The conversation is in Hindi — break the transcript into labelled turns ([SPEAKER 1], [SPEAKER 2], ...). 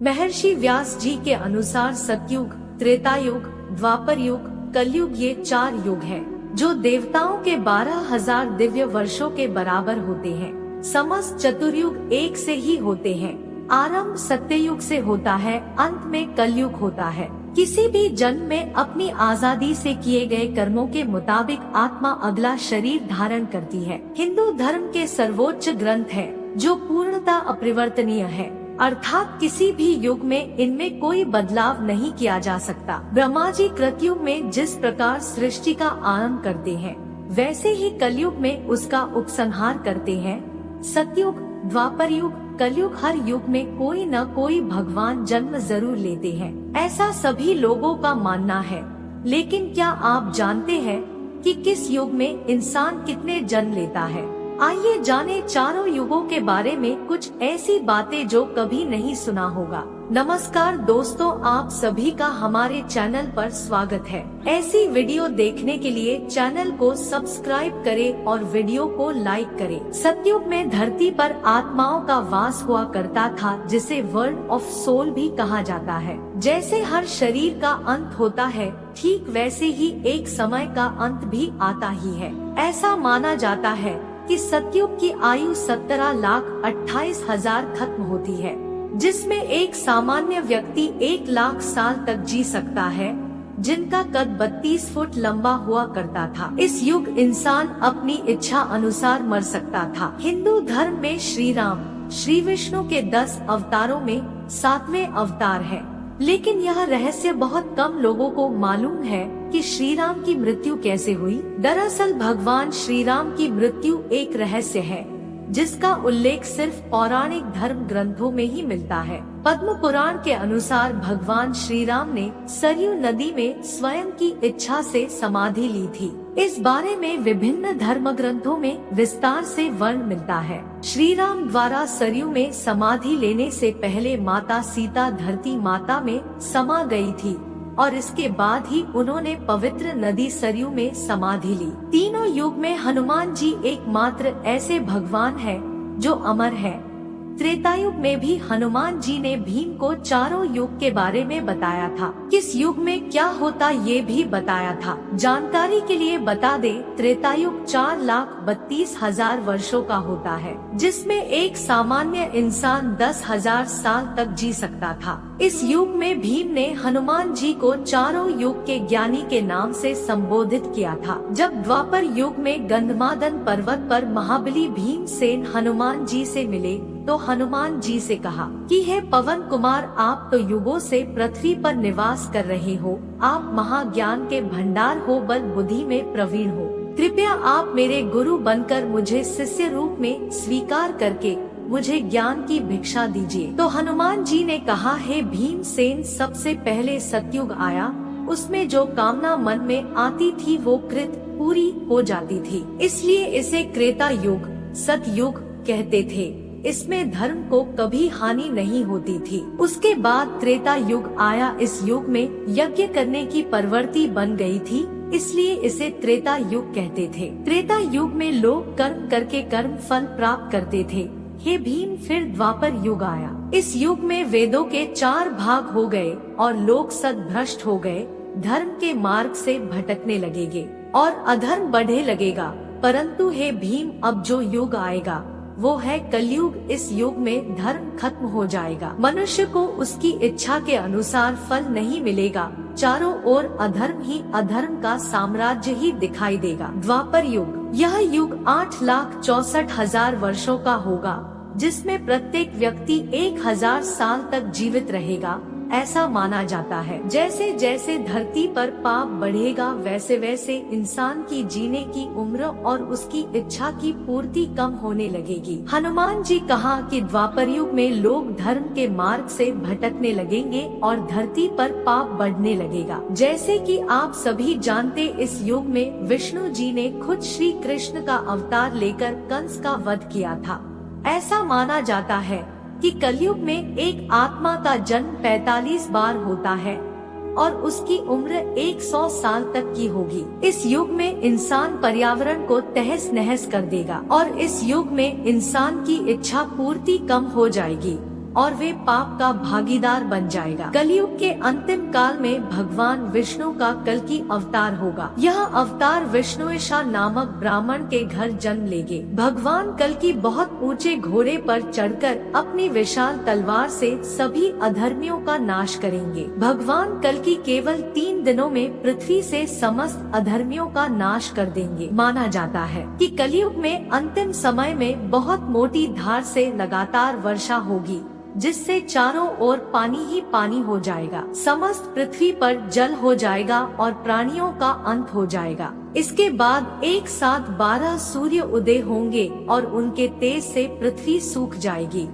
[SPEAKER 1] महर्षि व्यास जी के अनुसार सतयुग, त्रेता युग, द्वापर युग, कलयुग ये 4 युग हैं, जो देवताओं के 12,000 दिव्य वर्षों के बराबर होते हैं। समस्त चतुर्युग एक से ही होते हैं। आरंभ सत्ययुग से होता है, अंत में कलयुग होता है। किसी भी जन्म में अपनी आजादी से किए गए कर्मों के मुताबिक आत्मा अगला शरीर धारण करती है। हिंदू धर्म के सर्वोच्च ग्रंथ है, जो पूर्णतः अपरिवर्तनीय है, अर्थात किसी भी युग में इनमें कोई बदलाव नहीं किया जा सकता। ब्रह्मा जी कृतयुग में जिस प्रकार सृष्टि का आरंभ करते हैं, वैसे ही कलयुग में उसका उपसंहार करते हैं। सतयुग, द्वापर युग, कलयुग, हर युग में कोई न कोई भगवान जन्म जरूर लेते हैं, ऐसा सभी लोगों का मानना है। लेकिन क्या आप जानते हैं कि किस युग में इंसान कितने जन्म लेता है? आइए जाने चारों युगों के बारे में कुछ ऐसी बातें जो कभी नहीं सुना होगा। नमस्कार दोस्तों, आप सभी का हमारे चैनल पर स्वागत है। ऐसी वीडियो देखने के लिए चैनल को सब्सक्राइब करें और वीडियो को लाइक करें। सतयुग में धरती पर आत्माओं का वास हुआ करता था, जिसे वर्ल्ड ऑफ सोल भी कहा जाता है। जैसे हर शरीर का अंत होता है, ठीक वैसे ही एक समय का अंत भी आता ही है। ऐसा माना जाता है कि सतयुग की आयु 17,28,000 खत्म होती है, जिसमें एक सामान्य व्यक्ति 1,00,000 साल तक जी सकता है, जिनका कद 32 फुट लंबा हुआ करता था। इस युग इंसान अपनी इच्छा अनुसार मर सकता था। हिंदू धर्म में श्री राम, श्री विष्णु के 10 अवतारों में 7वें अवतार है। लेकिन यह रहस्य बहुत कम लोगों को मालूम है कि श्री राम की मृत्यु कैसे हुई। दरअसल भगवान श्री राम की मृत्यु एक रहस्य है, जिसका उल्लेख सिर्फ पौराणिक धर्म ग्रंथों में ही मिलता है। पद्म पुराण के अनुसार भगवान श्री राम ने सरयू नदी में स्वयं की इच्छा से समाधि ली थी। इस बारे में विभिन्न धर्म ग्रंथों में विस्तार से वर्ण मिलता है। श्री राम द्वारा सरयू में समाधि लेने से पहले माता सीता धरती माता में समा गई थी, और इसके बाद ही उन्होंने पवित्र नदी सरयू में समाधि ली। तीनों युग में हनुमान जी एकमात्र ऐसे भगवान हैं जो अमर है। त्रेता युग में भी हनुमान जी ने भीम को चारों युग के बारे में बताया था। किस युग में क्या होता ये भी बताया था। जानकारी के लिए बता दे, त्रेता युग 4,32,000 वर्षों का होता है, जिसमें एक सामान्य इंसान 10,000 साल तक जी सकता था। इस युग में भीम ने हनुमान जी को चारों युग के ज्ञानी के नाम से संबोधित किया था। जब द्वापर युग में गंधमादन पर्वत पर महाबली भीमसेन हनुमान जी से मिले, तो हनुमान जी से कहा कि हे पवन कुमार, आप तो युगों से पृथ्वी पर निवास कर रहे हो, आप महाज्ञान के भंडार हो, बल बुद्धि में प्रवीण हो। कृपया आप मेरे गुरु बनकर मुझे शिष्य रूप में स्वीकार करके मुझे ज्ञान की भिक्षा दीजिए। तो हनुमान जी ने कहा, हे भीमसेन, सबसे पहले सतयुग आया, उसमें जो कामना मन में आती थी वो कृत पूरी हो जाती थी, इसलिए इसे त्रेता युग, सतयुग कहते थे। इसमें धर्म को कभी हानि नहीं होती थी। उसके बाद त्रेता युग आया। इस युग में यज्ञ करने की प्रवृत्ति बन गई थी, इसलिए इसे त्रेता युग कहते थे। त्रेता युग में लोग कर्म करके कर्म फल प्राप्त करते थे। हे भीम, फिर द्वापर युग आया। इस युग में वेदों के 4 भाग हो गए और लोग सद्भ्रष्ट हो गए, धर्म के मार्ग से भटकने लगेंगे और अधर्म बढ़े लगेगा। परंतु हे भीम, अब जो युग आएगा वो है कलयुग। इस युग में धर्म खत्म हो जाएगा, मनुष्य को उसकी इच्छा के अनुसार फल नहीं मिलेगा, चारों ओर अधर्म ही अधर्म का साम्राज्य ही दिखाई देगा। द्वापर युग, यह युग 8,64,000 वर्षों का होगा, जिसमें प्रत्येक व्यक्ति 1,000 साल तक जीवित रहेगा, ऐसा माना जाता है। जैसे जैसे धरती पर पाप बढ़ेगा, वैसे वैसे इंसान की जीने की उम्र और उसकी इच्छा की पूर्ति कम होने लगेगी। हनुमान जी कहा कि द्वापर युग में लोग धर्म के मार्ग से भटकने लगेंगे और धरती पर पाप बढ़ने लगेगा। जैसे कि आप सभी जानते, इस युग में विष्णु जी ने खुद श्री कृष्ण का अवतार लेकर कंस का वध किया था। ऐसा माना जाता है कि कलयुग में एक आत्मा का जन्म 45 बार होता है और उसकी उम्र 100 साल तक की होगी। इस युग में इंसान पर्यावरण को तहस नहस कर देगा और इस युग में इंसान की इच्छा पूर्ति कम हो जाएगी। और वे पाप का भागीदार बन जाएगा। कलयुग के अंतिम काल में भगवान विष्णु का कल्कि अवतार होगा। यह अवतार विष्णुएशा नामक ब्राह्मण के घर जन्म लेंगे। भगवान कल्कि बहुत ऊंचे घोड़े पर चढ़कर अपनी विशाल तलवार से सभी अधर्मियों का नाश करेंगे। भगवान कल्कि केवल 3 दिनों में पृथ्वी से समस्त अधर्मियों का नाश कर देंगे। माना जाता है कि कलयुग में अंतिम समय में बहुत मोटी धार से लगातार वर्षा होगी, जिससे चारों ओर पानी ही पानी हो जाएगा। समस्त पृथ्वी पर जल हो जाएगा और प्राणियों का अंत हो जाएगा। इसके बाद एक साथ 12 सूर्य उदय होंगे और उनके तेज से पृथ्वी सूख जाएगी।